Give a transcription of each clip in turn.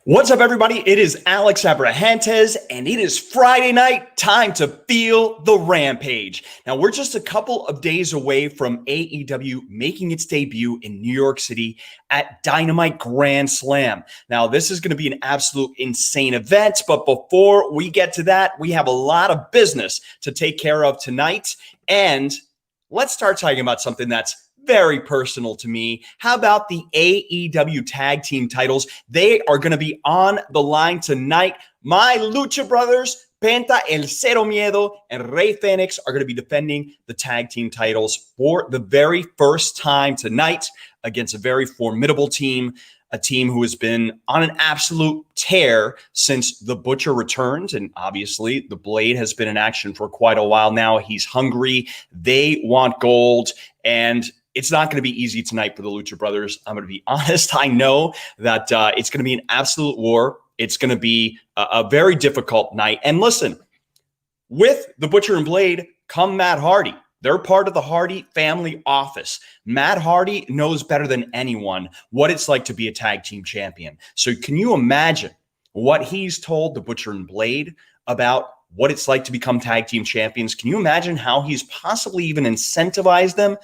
What's up, everybody? It is Alex Abrahantes, and it is Friday night. Time to feel the Rampage. Now, we're just a couple of days away from AEW making its debut in New York City at Dynamite Grand Slam. Now, this is going to be an absolute insane event, but before we get to that, we have a lot of business to take care of tonight, and let's start talking about something that's very personal to me. How about the AEW tag team titles? They are going to be on the line tonight. My Lucha Brothers, Penta, El Cero Miedo, and Rey Fenix are going to be defending the tag team titles for the very first time tonight against a very formidable team, a team who has been on an absolute tear since the Butcher returned. And obviously, the Blade has been in action for quite a while now. He's hungry. They want gold. And it's not going to be easy tonight for the Lucha Brothers. I'm going to be honest. I know that it's going to be an absolute war. It's going to be a very difficult night. And listen, with the Butcher and Blade come Matt Hardy. They're part of the Hardy family office. Matt Hardy knows better than anyone what it's like to be a tag team champion. So can you imagine what he's told the Butcher and Blade about what it's like to become tag team champions? Can you imagine how he's possibly even incentivized them?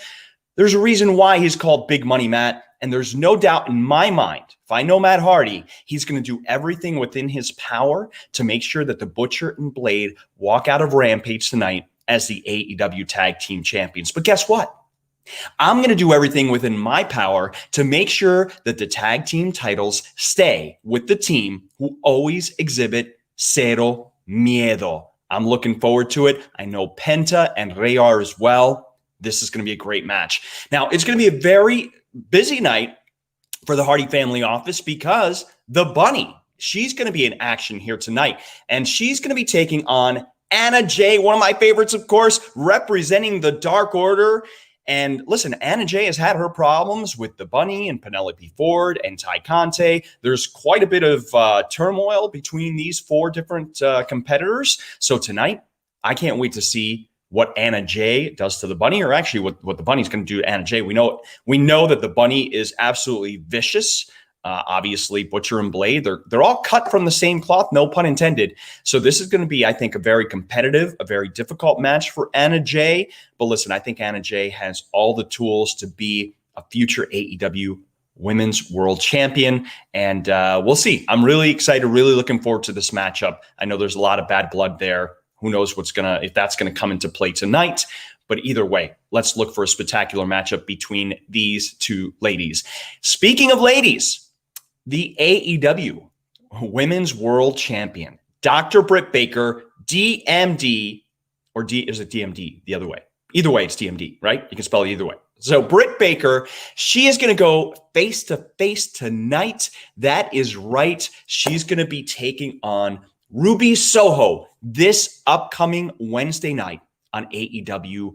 There's a reason why he's called Big Money Matt, and there's no doubt in my mind, if I know Matt Hardy, he's going to do everything within his power to make sure that the Butcher and Blade walk out of Rampage tonight as the AEW Tag Team Champions. But guess what? I'm going to do everything within my power to make sure that the tag team titles stay with the team who always exhibit cero miedo. I'm looking forward to it. I know Penta and Rey are as well. This is going to be a great match. Now, it's going to be a very busy night for the Hardy family office because the Bunny, she's going to be in action here tonight. And she's going to be taking on Anna Jay, one of my favorites, of course, representing the Dark Order. And listen, Anna Jay has had her problems with the Bunny and Penelope Ford and Ty Conte. There's quite a bit of turmoil between these four different competitors. So tonight, I can't wait to see what Anna Jay does to the Bunny, or actually what the Bunny's going to do to Anna Jay. We know that the Bunny is absolutely vicious. Obviously, Butcher and Blade, they're all cut from the same cloth, no pun intended. So this is going to be, I think, a very competitive, a very difficult match for Anna Jay. But listen, I think Anna Jay has all the tools to be a future AEW Women's World Champion, and we'll see. I'm really excited, really looking forward to this matchup. I know there's a lot of bad blood there. Who knows if that's going to come into play tonight. But either way, let's look for a spectacular matchup between these two ladies. Speaking of ladies, the AEW Women's World Champion, Dr. Britt Baker, DMD, or is it DMD the other way? Either way, it's DMD, right? You can spell it either way. So Britt Baker, she is going to go face-to-face tonight. That is right. She's going to be taking on Ruby Soho this upcoming Wednesday night on AEW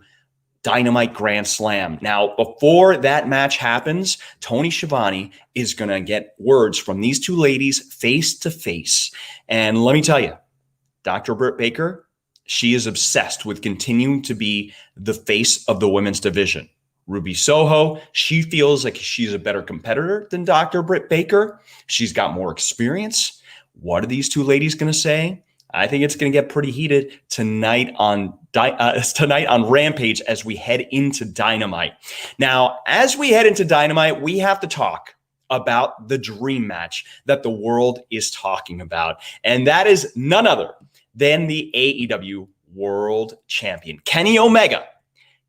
Dynamite Grand Slam. Now, before that match happens, Tony Schiavone is going to get words from these two ladies face to face. And let me tell you, Dr. Britt Baker, she is obsessed with continuing to be the face of the women's division. Ruby Soho, she feels like she's a better competitor than Dr. Britt Baker. She's got more experience. What are these two ladies going to say? I think it's going to get pretty heated tonight on Rampage as we head into Dynamite. Now, as we head into Dynamite, we have to talk about the dream match that the world is talking about. And that is none other than the AEW World Champion, Kenny Omega,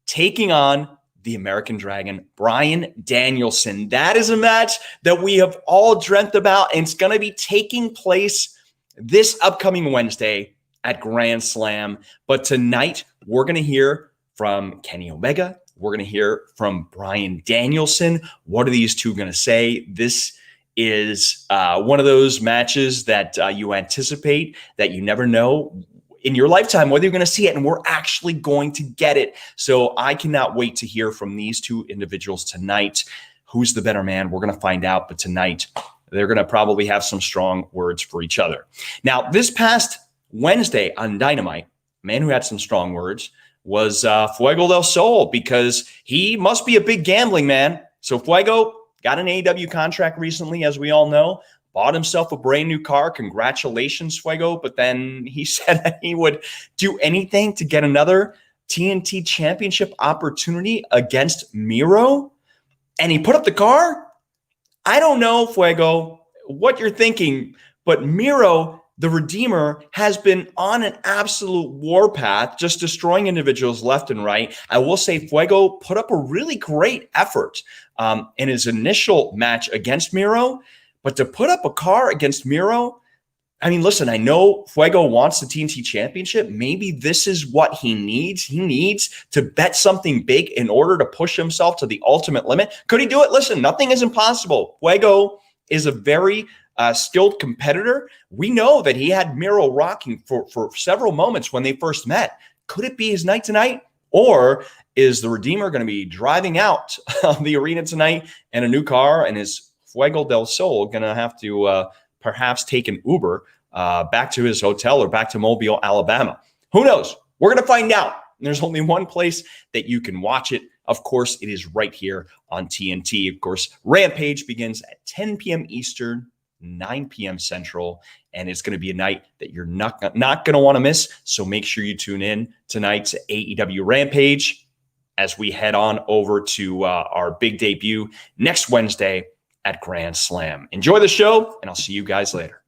taking on the American Dragon, Bryan Danielson. That is a match that we have all dreamt about, and it's going to be taking place this upcoming Wednesday at Grand Slam. But tonight, we're going to hear from Kenny Omega. We're going to hear from Bryan Danielson. What are these two going to say? This is one of those matches that you anticipate, that you never know in your lifetime whether you're going to see it, and we're actually going to get it. So I cannot wait to hear from these two individuals tonight. Who's the better man? We're going to find out. But tonight, they're going to probably have some strong words for each other. Now, this past Wednesday on Dynamite, a man who had some strong words was Fuego del Sol, because he must be a big gambling man. So Fuego got an AEW contract recently, as we all know, bought himself a brand new car. Congratulations, Fuego. But then he said that he would do anything to get another TNT championship opportunity against Miro. And he put up the car. I don't know, Fuego, what you're thinking, but Miro, the Redeemer, has been on an absolute warpath, just destroying individuals left and right. I will say Fuego put up a really great effort in his initial match against Miro, but to put up a car against Miro, I mean, listen, I know Fuego wants the TNT championship. Maybe this is what he needs. He needs to bet something big in order to push himself to the ultimate limit. Could he do it? Listen, nothing is impossible. Fuego is a very skilled competitor. We know that he had Miro rocking for several moments when they first met. Could it be his night tonight? Or is the Redeemer going to be driving out of the arena tonight in a new car, and is Fuego del Sol going to have to perhaps take an Uber back to his hotel or back to Mobile, Alabama? Who knows? We're going to find out. There's only one place that you can watch it. Of course, it is right here on TNT. Of course, Rampage begins at 10 p.m. Eastern, 9 p.m. Central, and it's going to be a night that you're not going to want to miss. So make sure you tune in tonight to AEW Rampage as we head on over to our big debut next Wednesday at Grand Slam. Enjoy the show, and I'll see you guys later.